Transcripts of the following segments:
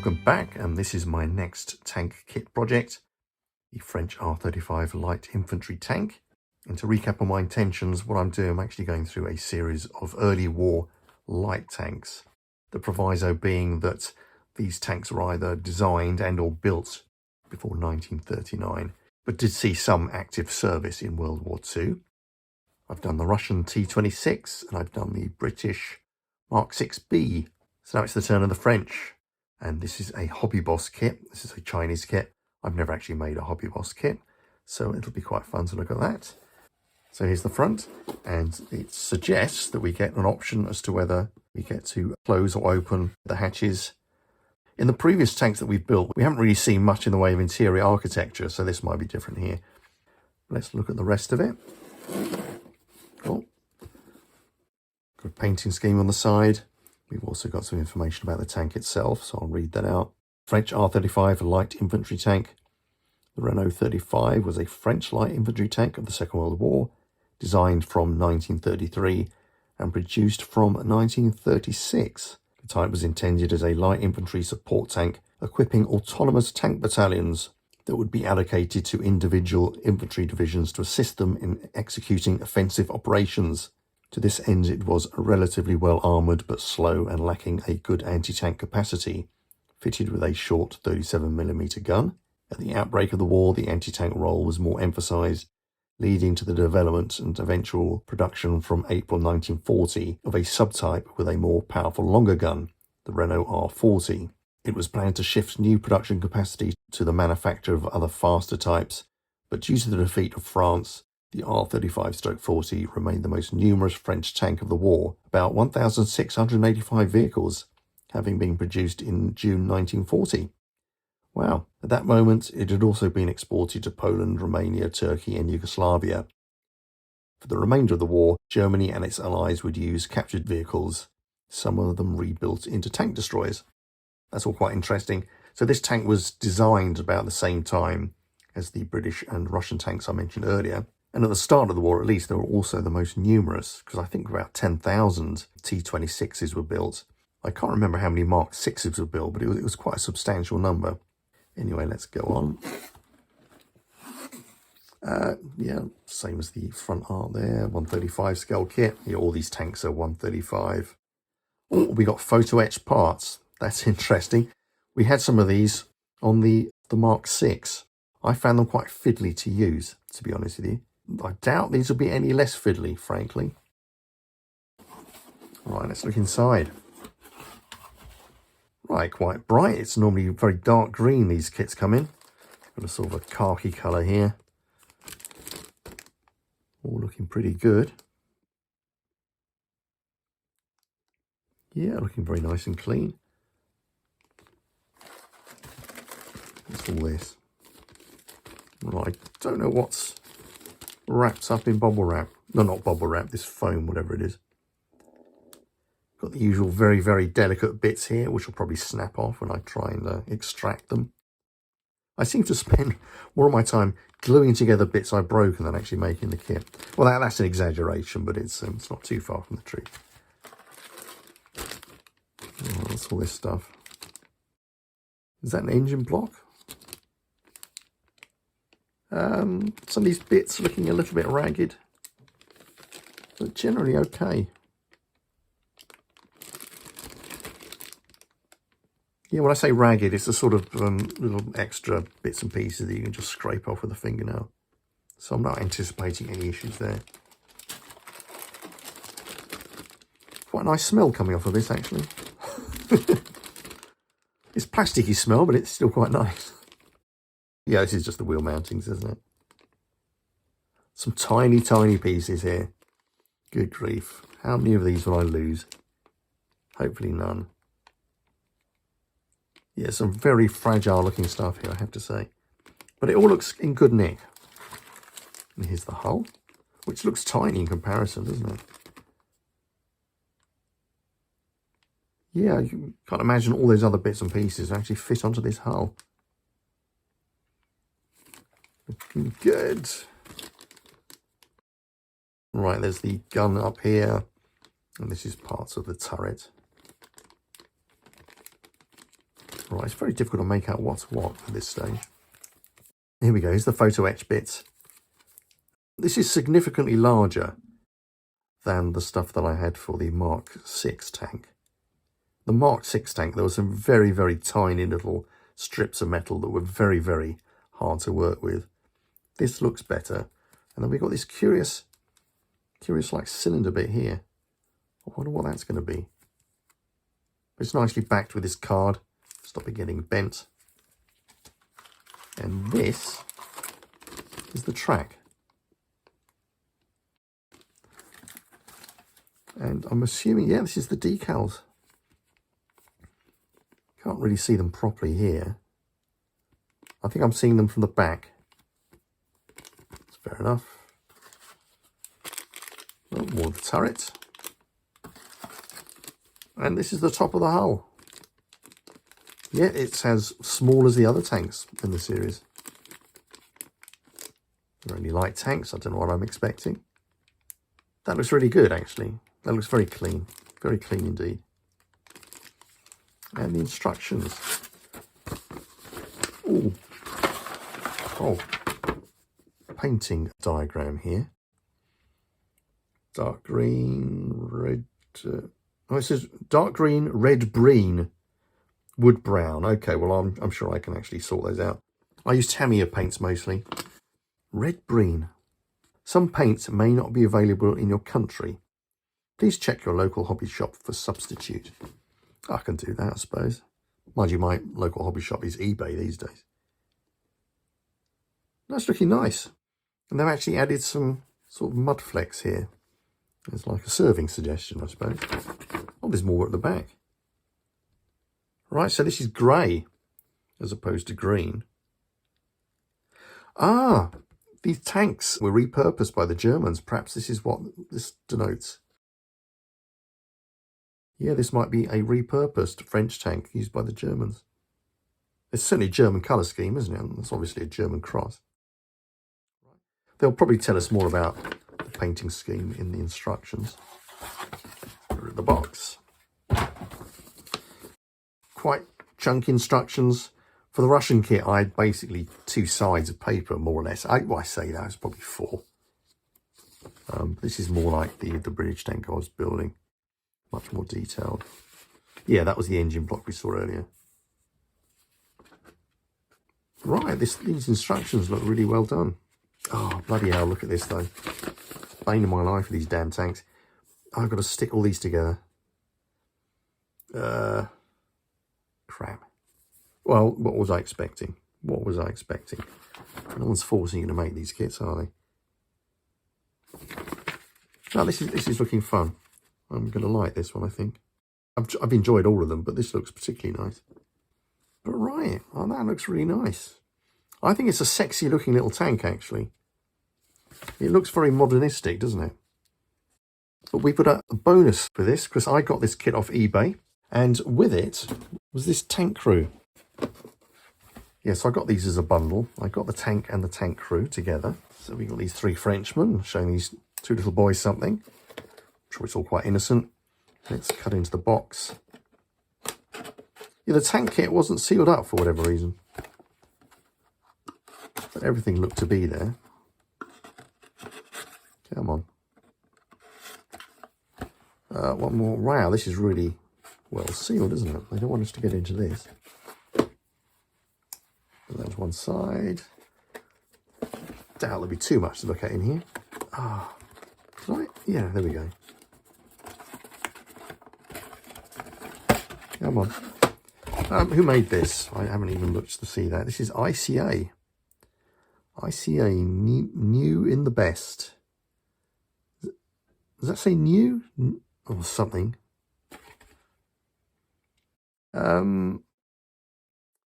Welcome back, and this is my next tank kit project, the French R35 light infantry tank. And to recap on my intentions, what I'm doing, I'm actually going through a series of early war light tanks. The proviso being that these tanks were either designed and or built before 1939, but did see some active service in World War II. I've done the Russian T-26 and I've done the British Mark 6B. So now it's the turn of the French. And this is a Hobby Boss kit. This is a Chinese kit. I've never actually made a Hobby Boss kit, so it'll be quite fun to look at that. So here's the front, and it suggests that we get an option as to whether we get to close or open the hatches. In the previous tanks that we've built, we haven't really seen much in the way of interior architecture, so this might be different here. Let's look at the rest of it. Oh, good painting scheme on the side. We've also got some information about the tank itself, so I'll read that out. French R35 light infantry tank. The Renault 35 was a French light infantry tank of the Second World War, designed from 1933 and produced from 1936. The type was intended as a light infantry support tank, equipping autonomous tank battalions that would be allocated to individual infantry divisions to assist them in executing offensive operations. To this end, it was relatively well armoured but slow and lacking a good anti-tank capacity, fitted with a short 37mm gun. At the outbreak of the war, the anti-tank role was more emphasised, leading to the development and eventual production from April 1940 of a subtype with a more powerful longer gun, the Renault R40. It was planned to shift new production capacity to the manufacture of other faster types, but due to the defeat of France, the R35/40 remained the most numerous French tank of the war, about 1,685 vehicles, having been produced in June 1940. Wow, at that moment it had also been exported to Poland, Romania, Turkey and Yugoslavia. For the remainder of the war, Germany and its allies would use captured vehicles, some of them rebuilt into tank destroyers. That's all quite interesting. So this tank was designed about the same time as the British and Russian tanks I mentioned earlier. And at the start of the war, at least, they were also the most numerous, because I think about 10,000 T-26s were built. I can't remember how many Mark 6s were built, but it was quite a substantial number. Anyway, let's go on. Yeah, same as the front art there, 135 scale kit. Yeah, all these tanks are 135. Oh, we got photo etched parts. That's interesting. We had some of these on the Mark 6. I found them quite fiddly to use, to be honest with you. I doubt these will be any less fiddly, frankly. Right, let's look inside. Right, quite bright. It's normally very dark green these kits come in. Got a sort of a khaki colour here. All looking pretty good. Yeah, looking very nice and clean. What's all this? Right, don't know what's wrapped up in bubble wrap. No, not bubble wrap, this foam, whatever it is. Got the usual very, very delicate bits here, which will probably snap off when I try and extract them. I seem to spend more of my time gluing together bits I've broken than actually making the kit. Well, that's an exaggeration, but it's not too far from the truth. Oh, what's all this stuff? Is that an engine block? Some of these bits looking a little bit ragged, but generally okay. Yeah, when I say ragged, it's the sort of little extra bits and pieces that you can just scrape off with a fingernail. So I'm not anticipating any issues there. Quite a nice smell coming off of this, actually. It's plasticky smell, but it's still quite nice. Yeah, this is just the wheel mountings, isn't it? Some tiny, tiny pieces here. Good grief. How many of these will I lose? Hopefully none. Yeah, some very fragile looking stuff here, I have to say. But it all looks in good nick. And here's the hull, which looks tiny in comparison, doesn't it? Yeah, you can't imagine all those other bits and pieces actually fit onto this hull. Looking good. Right, there's the gun up here. And this is parts of the turret. Right, it's very difficult to make out what's what at this stage. Here we go, here's the photo etch bits. This is significantly larger than the stuff that I had for the Mark VI tank. The Mark VI tank, there were some very, very tiny little strips of metal that were very, very hard to work with. This looks better. And then we've got this curious like cylinder bit here. I wonder what that's going to be. It's nicely backed with this card. Stop it getting bent. And this is the track. And I'm assuming, yeah, this is the decals. Can't really see them properly here. I think I'm seeing them from the back. That's fair enough. Oh, more of the turret. And this is the top of the hull. Yeah, it's as small as the other tanks in the series. They're only light tanks. I don't know what I'm expecting. That looks really good, actually. That looks very clean indeed. And the instructions. Ooh. Oh, painting diagram here. Dark green, red. Oh, it says dark green, red, breen, wood brown. Okay, well, I'm sure I can actually sort those out. I use Tamiya paints mostly. Red, breen. Some paints may not be available in your country. Please check your local hobby shop for substitute. I can do that, I suppose. Mind you, my local hobby shop is eBay these days. That's looking nice. And they've actually added some sort of mud flecks here. It's like a serving suggestion, I suppose. Oh, there's more at the back. Right, so this is grey as opposed to green. Ah, these tanks were repurposed by the Germans. Perhaps this is what this denotes. Yeah, this might be a repurposed French tank used by the Germans. It's certainly a German colour scheme, isn't it? It's obviously a German cross. They'll probably tell us more about the painting scheme in the instructions. The box. Quite chunky instructions. For the Russian kit, I had basically 2 sides of paper, more or less. I say that, it's probably 4. This is more like the British tank I was building. Much more detailed. Yeah, that was the engine block we saw earlier. Right, these instructions look really well done. Oh, bloody hell, look at this though. Bane of my life with these damn tanks. I've got to stick all these together. Crap. Well, what was I expecting? What was I expecting? No one's forcing you to make these kits, are they? No, this is looking fun. I'm going to like this one, I think. I've enjoyed all of them, but this looks particularly nice. But right, oh, that looks really nice. I think it's a sexy looking little tank, actually. It looks very modernistic, doesn't it? But we put a bonus for this, because I got this kit off eBay, and with it was this tank crew. Yes, I got these as a bundle. I got the tank and the tank crew together. So we got these 3 Frenchmen showing these 2 little boys something. I'm sure it's all quite innocent. Let's cut into the box. Yeah, the tank kit wasn't sealed up for whatever reason. But everything looked to be there. Come on. One more. Wow, this is really well sealed, isn't it? They don't want us to get into this. And that's one side. Doubt there'll be too much to look at in here. Ah, right. Yeah, there we go. Come on. Who made this? I haven't even looked to see that. This is ICA. ICA, new in the best. Does that say new? Or something.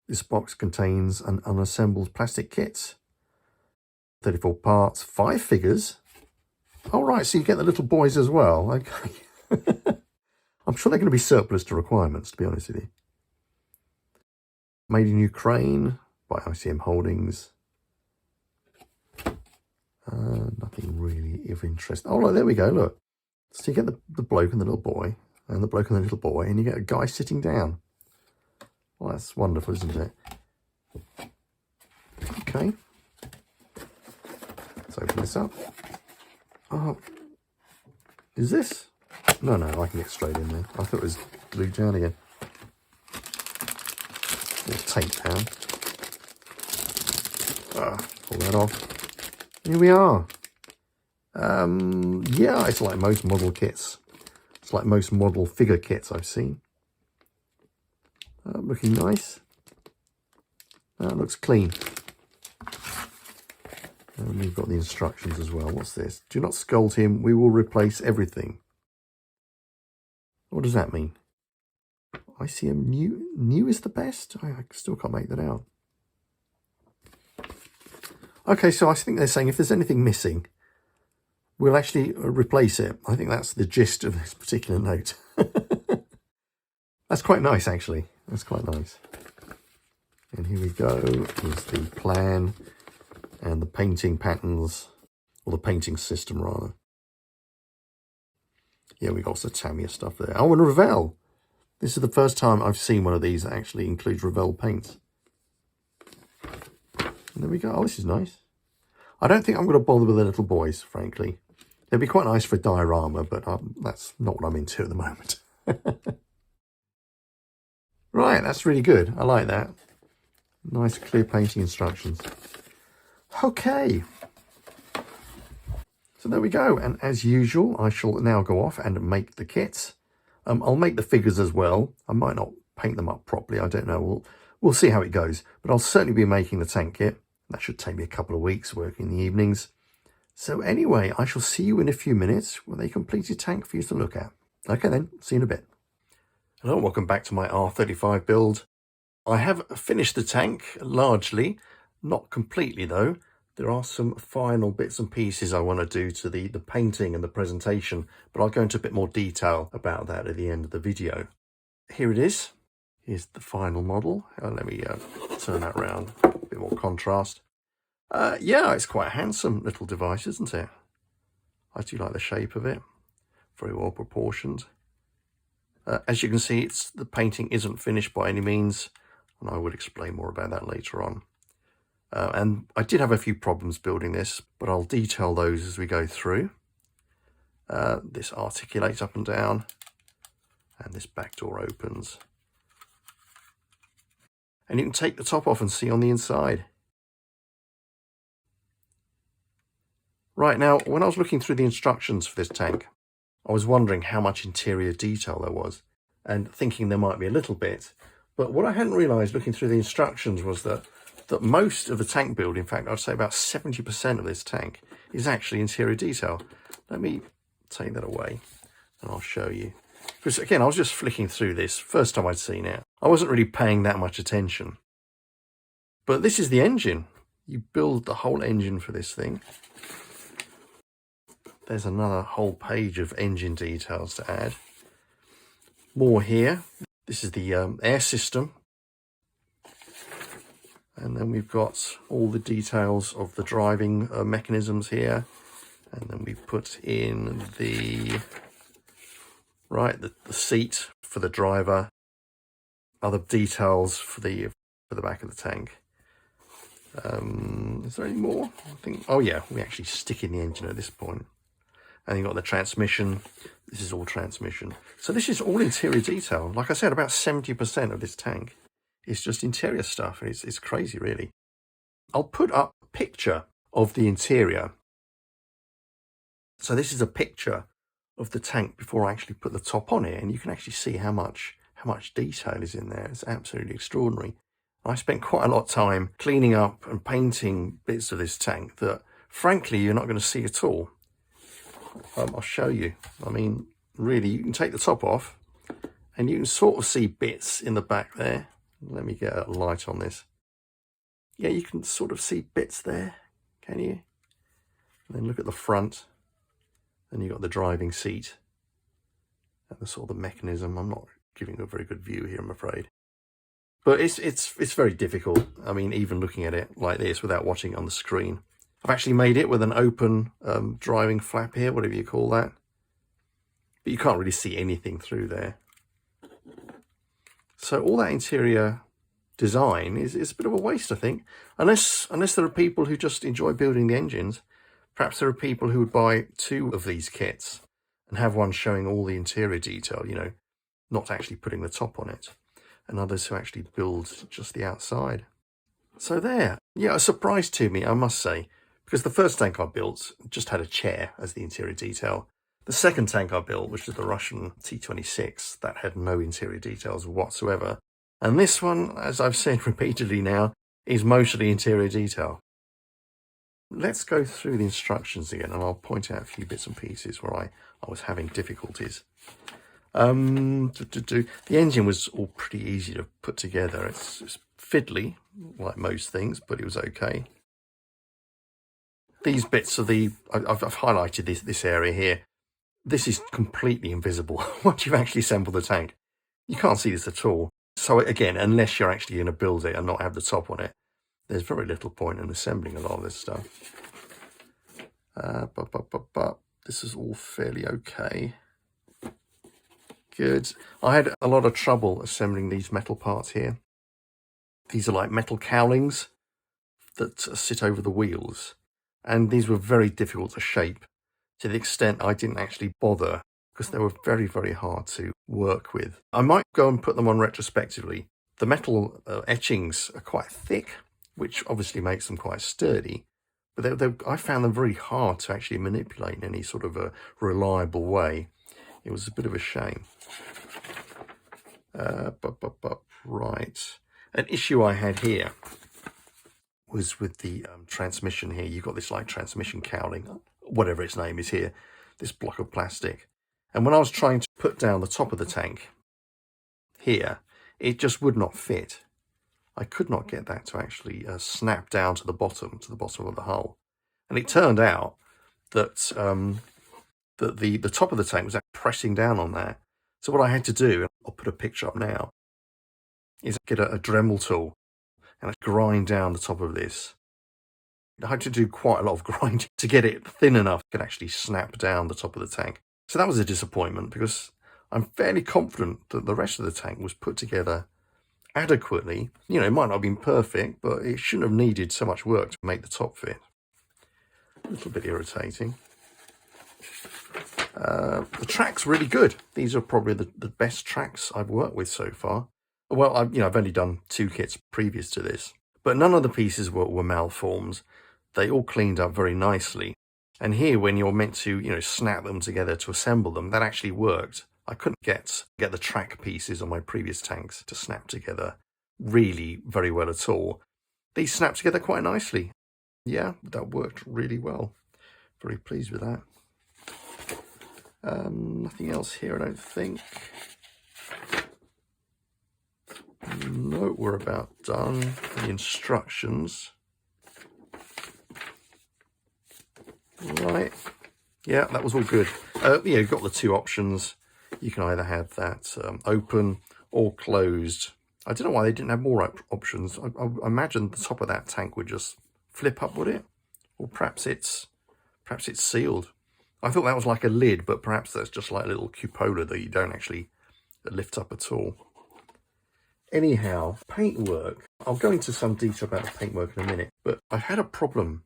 This box contains an unassembled plastic kit. 34 parts, 5 figures. Oh, right, so you get the little boys as well. Okay. I'm sure they're going to be surplus to requirements, to be honest with you. Made in Ukraine by ICM Holdings. Nothing really of interest. Oh, look, there we go, look. So you get the bloke and the little boy, and the bloke and the little boy, and you get a guy sitting down. Well, that's wonderful, isn't it? Okay. Let's open this up. Oh, is this? No, I can get straight in there. I thought it was glued down again. Little tape down. Pull that off. Here we are. Yeah, it's like most model kits. It's like most model figure kits I've seen. Looking nice. That looks clean. And we've got the instructions as well. What's this? Do not scold him. We will replace everything. What does that mean? I see him new. New is the best? I still can't make that out. Okay, so I think they're saying if there's anything missing, we'll actually replace it. I think that's the gist of this particular note. That's quite nice, actually. That's quite nice. And here we go. Here's the plan and the painting patterns, or the painting system, rather. Yeah, we got some Tamiya stuff there. Oh, and Revell. This is the first time I've seen one of these that actually includes Revell paints. And there we go. Oh, this is nice. I don't think I'm going to bother with the little boys, frankly. They'd be quite nice for a diorama, but that's not what I'm into at the moment. Right, that's really good. I like that. Nice, clear painting instructions. Okay. So there we go. And as usual, I shall now go off and make the kits. I'll make the figures as well. I might not paint them up properly. I don't know. We'll see how it goes. But I'll certainly be making the tank kit. That should take me a couple of weeks working in the evenings. So anyway, I shall see you in a few minutes with a completed tank for you to look at. Okay then, see you in a bit. Hello, welcome back to my R35 build. I have finished the tank largely, not completely though. There are some final bits and pieces I want to do to the painting and the presentation, but I'll go into a bit more detail about that at the end of the video. Here it is. Here's the final model. Let me turn that around, a bit more contrast. Yeah, it's quite a handsome little device, isn't it? I do like the shape of it. Very well proportioned. As you can see, the painting isn't finished by any means, and I will explain more about that later on. And I did have a few problems building this, but I'll detail those as we go through. This articulates up and down, and this back door opens. And you can take the top off and see on the inside. Right, now, when I was looking through the instructions for this tank, I was wondering how much interior detail there was, and thinking there might be a little bit. But what I hadn't realised looking through the instructions was that most of the tank build, in fact, I'd say about 70% of this tank, is actually interior detail. Let me take that away and I'll show you. Because again, I was just flicking through this, first time I'd seen it. I wasn't really paying that much attention. But this is the engine. You build the whole engine for this thing. There's another whole page of engine details to add. More here. This is the air system. And then we've got all the details of the driving mechanisms here. And then we put in the seat for the driver. Other details for the back of the tank. Is there any more? I think. Oh yeah, we actually stick in the engine at this point. And you've got the transmission. This is all transmission. So this is all interior detail. Like I said, about 70% of this tank is just interior stuff. It's crazy, really. I'll put up a picture of the interior. So this is a picture of the tank before I actually put the top on it. And you can actually see how much detail is in there. It's absolutely extraordinary. I spent quite a lot of time cleaning up and painting bits of this tank that, frankly, you're not going to see at all. I'll show you. I mean, really, you can take the top off and you can sort of see bits in the back there. Let me get a light on this. Yeah, you can sort of see bits there, can you? And then look at the front. Then you've got the driving seat and the sort of the mechanism. I'm not giving a very good view here, I'm afraid. But it's very difficult. I mean, even looking at it like this without watching it on the screen. I've actually made it with an open driving flap here, whatever you call that. But you can't really see anything through there. So all that interior design is a bit of a waste, I think. Unless there are people who just enjoy building the engines. Perhaps there are people who would buy 2 of these kits and have one showing all the interior detail, you know, not actually putting the top on it, and others who actually build just the outside. So there, yeah, a surprise to me, I must say, because the first tank I built just had a chair as the interior detail. The second tank I built, which is the Russian T-26, that had no interior details whatsoever. And this one, as I've said repeatedly now, is mostly interior detail. Let's go through the instructions again, and I'll point out a few bits and pieces where I was having difficulties. The engine was all pretty easy to put together. It's fiddly, like most things, but it was okay. These bits of I've highlighted this area here. This is completely invisible once you've actually assembled the tank. You can't see this at all. So again, unless you're actually going to build it and not have the top on it, there's very little point in assembling a lot of this stuff. But this is all fairly okay. Good. I had a lot of trouble assembling these metal parts here. These are like metal cowlings that sit over the wheels, and these were very difficult to shape, to the extent I didn't actually bother because they were very, very hard to work with. I might go and put them on retrospectively. The metal etchings are quite thick, which obviously makes them quite sturdy, but I found them very hard to actually manipulate in any sort of a reliable way. It was a bit of a shame. Right. An issue I had here was with the transmission here. You've got this like transmission cowling, whatever its name is here, this block of plastic. And when I was trying to put down the top of the tank here, it just would not fit. I could not get that to actually snap down to the bottom of the hull. And it turned out that that the top of the tank was actually pressing down on that. So what I had to do, and I'll put a picture up now, is get a Dremel tool and grind down the top of this. I had to do quite a lot of grinding to get it thin enough it could actually snap down the top of the tank. So that was a disappointment, because I'm fairly confident that the rest of the tank was put together adequately. You know, it might not have been perfect, but it shouldn't have needed so much work to make the top fit. A little bit irritating. The track's really good. These are probably the best tracks I've worked with so far. Well, I've only done 2 kits previous to this, but none of the pieces were malformed. They all cleaned up very nicely. And here, when you're meant to, snap them together to assemble them, that actually worked. I couldn't get the track pieces on my previous tanks to snap together really very well at all. These snap together quite nicely. Yeah, that worked really well. Very pleased with that. Nothing else here, I don't think. No, we're about done. The instructions. Right. Yeah, that was all good. You've got the 2 options. You can either have that open or closed. I don't know why they didn't have more options. I imagine the top of that tank would just flip up, would it? Or perhaps it's sealed. I thought that was like a lid, but perhaps that's just like a little cupola that you don't actually lift up at all. Anyhow, paintwork. I'll go into some detail about the paintwork in a minute, but I had a problem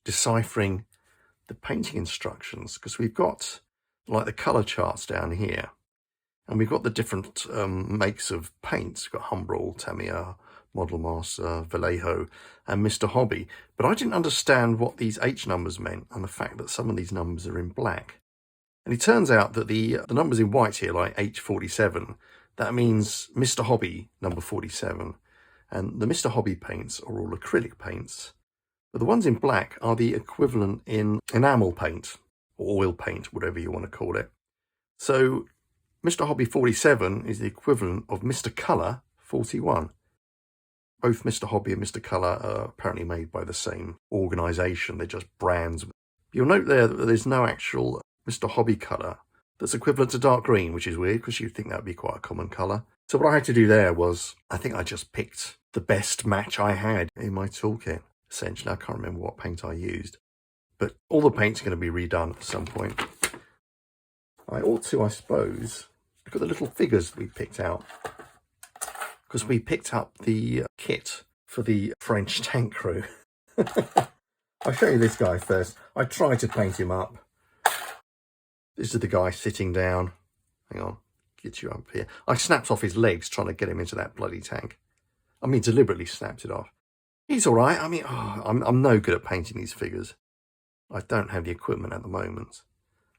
deciphering the painting instructions, because we've got like the colour charts down here, and we've got the different makes of paints. We've got Humbrol, Tamiya, Model Master, Vallejo, and Mr. Hobby. But I didn't understand what these H numbers meant, and the fact that some of these numbers are in black. And it turns out that the numbers in white here, like H47, that means Mr. Hobby number 47. And the Mr. Hobby paints are all acrylic paints. But the ones in black are the equivalent in enamel paint, or oil paint, whatever you want to call it. So Mr. Hobby 47 is the equivalent of Mr. Colour 41. Both Mr. Hobby and Mr. Colour are apparently made by the same organisation. They're just brands. You'll note there that there's no actual Mr. Hobby colour that's equivalent to dark green, which is weird, because you'd think that would be quite a common colour. So what I had to do there was, I think I just picked the best match I had in my toolkit. Essentially, I can't remember what paint I used, but all the paint's going to be redone at some point. I ought to, I suppose, look at the little figures we picked out, because we picked up the kit for the French tank crew. I'll show you this guy first. I tried to paint him up. This is the guy sitting down. Hang on, get you up here. I snapped off his legs trying to get him into that bloody tank. I mean, deliberately snapped it off. He's all right. I mean, I'm no good at painting these figures. I don't have the equipment at the moment.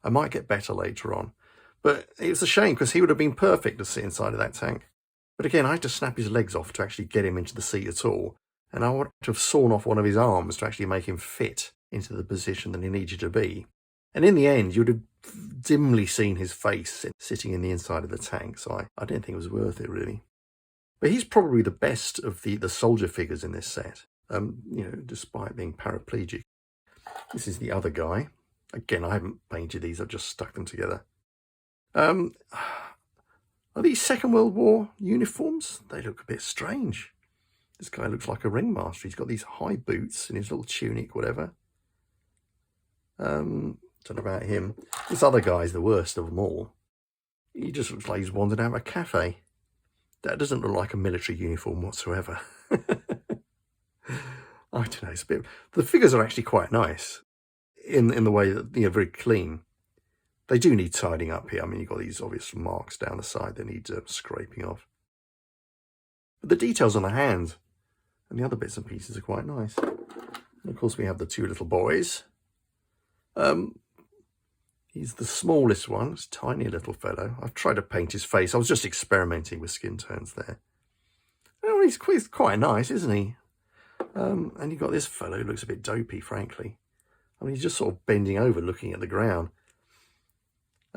I might get better later on. But it's a shame because he would have been perfect to sit inside of that tank. But again, I had to snap his legs off to actually get him into the seat at all. And I would have sawn off one of his arms to actually make him fit into the position that he needed to be. And in the end, you'd have dimly seen his face sitting in the inside of the tank. So I didn't think it was worth it, really. But he's probably the best of the soldier figures in this set, you know, despite being paraplegic. This is the other guy. Again, I haven't painted these. I've just stuck them together. Are these Second World War uniforms? They look a bit strange. This guy looks like a ringmaster. He's got these high boots and his little tunic, whatever. Don't know about him. This other guy's the worst of them all. He just looks like he's wandered out of a cafe. That doesn't look like a military uniform whatsoever. I don't know. It's a bit. The figures are actually quite nice in the way that, you know, very clean. They do need tidying up here. I mean, you've got these obvious marks down the side that need scraping off. But the details on the hand and the other bits and pieces are quite nice. And of course, we have the two little boys. He's the smallest one. It's a tiny little fellow. I've tried to paint his face. I was just experimenting with skin tones there. Oh, he's quite nice, isn't he? And you've got this fellow who looks a bit dopey, frankly. I mean, he's just sort of bending over, looking at the ground.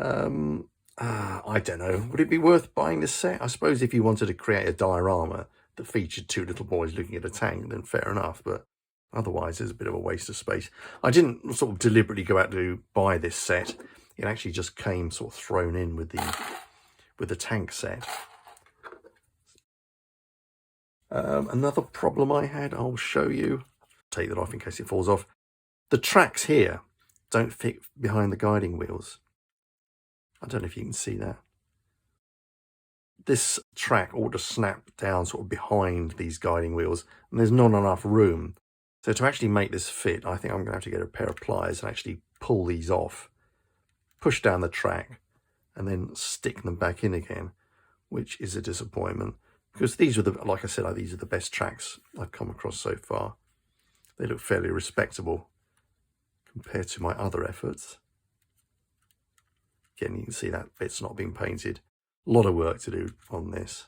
I don't know. Would it be worth buying this set? I suppose if you wanted to create a diorama that featured two little boys looking at a tank, then fair enough. But otherwise, there's a bit of a waste of space. I didn't sort of deliberately go out to buy this set. It actually just came sort of thrown in with the tank set. Another problem I had, I'll show you. Take that off in case it falls off. The tracks here don't fit behind the guiding wheels. I don't know if you can see that. This track ought to snap down sort of behind these guiding wheels, and there's not enough room. So to actually make this fit, I think I'm going to have to get a pair of pliers and actually pull these off, push down the track, and then stick them back in again, which is a disappointment. Because these are like I said, these are the best tracks I've come across so far. They look fairly respectable compared to my other efforts. Again, you can see that bit's not been painted. A lot of work to do on this.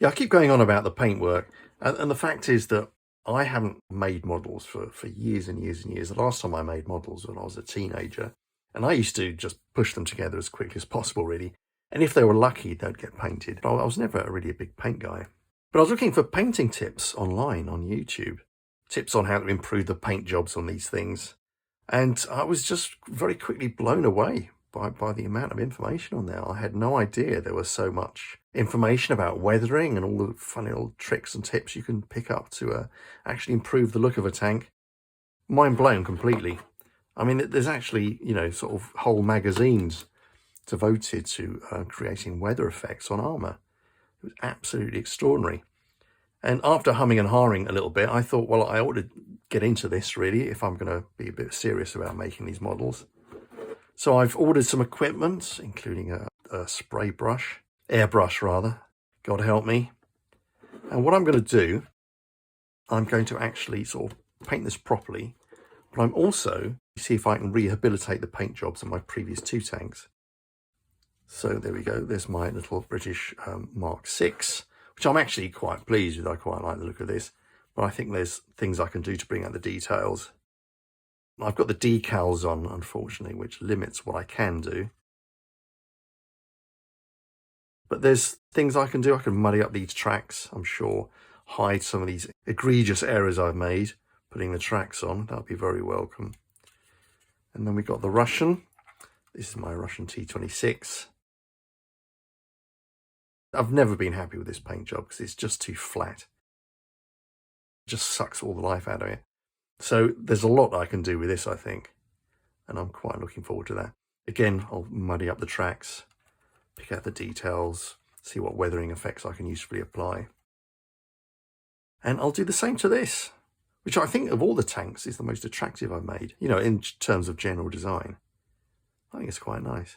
Yeah, I keep going on about the paintwork, and the fact is that I haven't made models for years and years and years. The last time I made models when I was a teenager, and I used to just push them together as quickly as possible, really. And if they were lucky, they'd get painted. I was never really a big paint guy. But I was looking for painting tips online on YouTube. Tips on how to improve the paint jobs on these things. And I was just very quickly blown away by the amount of information on there. I had no idea there was so much information about weathering and all the funny little tricks and tips you can pick up to actually improve the look of a tank. Mind blown completely. I mean, there's actually, you know, sort of whole magazines devoted to creating weather effects on armour. It was absolutely extraordinary. And after humming and hawing a little bit, I thought, well, I ought to get into this, really, if I'm going to be a bit serious about making these models. So I've ordered some equipment, including a spray brush, airbrush rather, God help me. And what I'm going to do, I'm going to actually sort of paint this properly, but I'm also see if I can rehabilitate the paint jobs on my previous two tanks. So there we go, there's my little British Mark VI, which I'm actually quite pleased with. I quite like the look of this, but I think there's things I can do to bring out the details. I've got the decals on, unfortunately, which limits what I can do. But there's things I can do. I can muddy up these tracks, I'm sure, hide some of these egregious errors I've made, putting the tracks on. That'll be very welcome. And then we've got the Russian. This is my Russian T26. I've never been happy with this paint job because it's just too flat. It just sucks all the life out of it. So there's a lot I can do with this, I think, and I'm quite looking forward to that. Again, I'll muddy up the tracks, pick out the details, see what weathering effects I can usefully apply. And I'll do the same to this, which I think of all the tanks is the most attractive I've made, you know, in terms of general design. I think it's quite nice.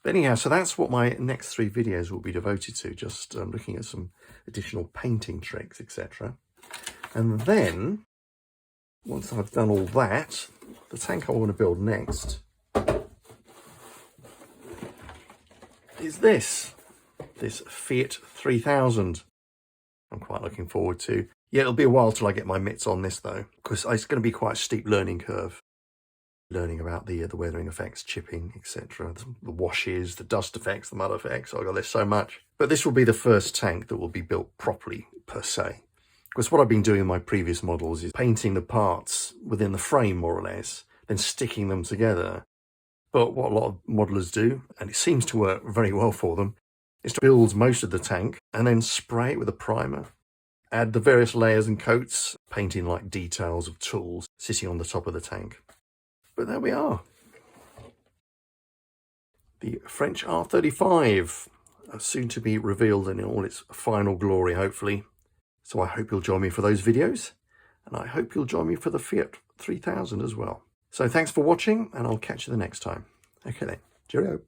But anyhow, so that's what my next 3 videos will be devoted to, just looking at some additional painting tricks, etc. And then, once I've done all that, the tank I want to build next is this Fiat 3000. I'm quite looking forward to. Yeah, it'll be a while till I get my mitts on this though, because it's going to be quite a steep learning curve. Learning about the weathering effects, chipping, etc. The washes, the dust effects, the mud effects. Oh God, there's so much. But this will be the first tank that will be built properly, per se. Because what I've been doing in my previous models is painting the parts within the frame, more or less, then sticking them together. But what a lot of modelers do, and it seems to work very well for them, is to build most of the tank and then spray it with a primer. Add the various layers and coats, painting like details of tools sitting on the top of the tank. But there we are. The French R35, soon to be revealed in all its final glory, hopefully. So I hope you'll join me for those videos, and I hope you'll join me for the Fiat 3000 as well. So thanks for watching, and I'll catch you the next time. Okay then, cheerio.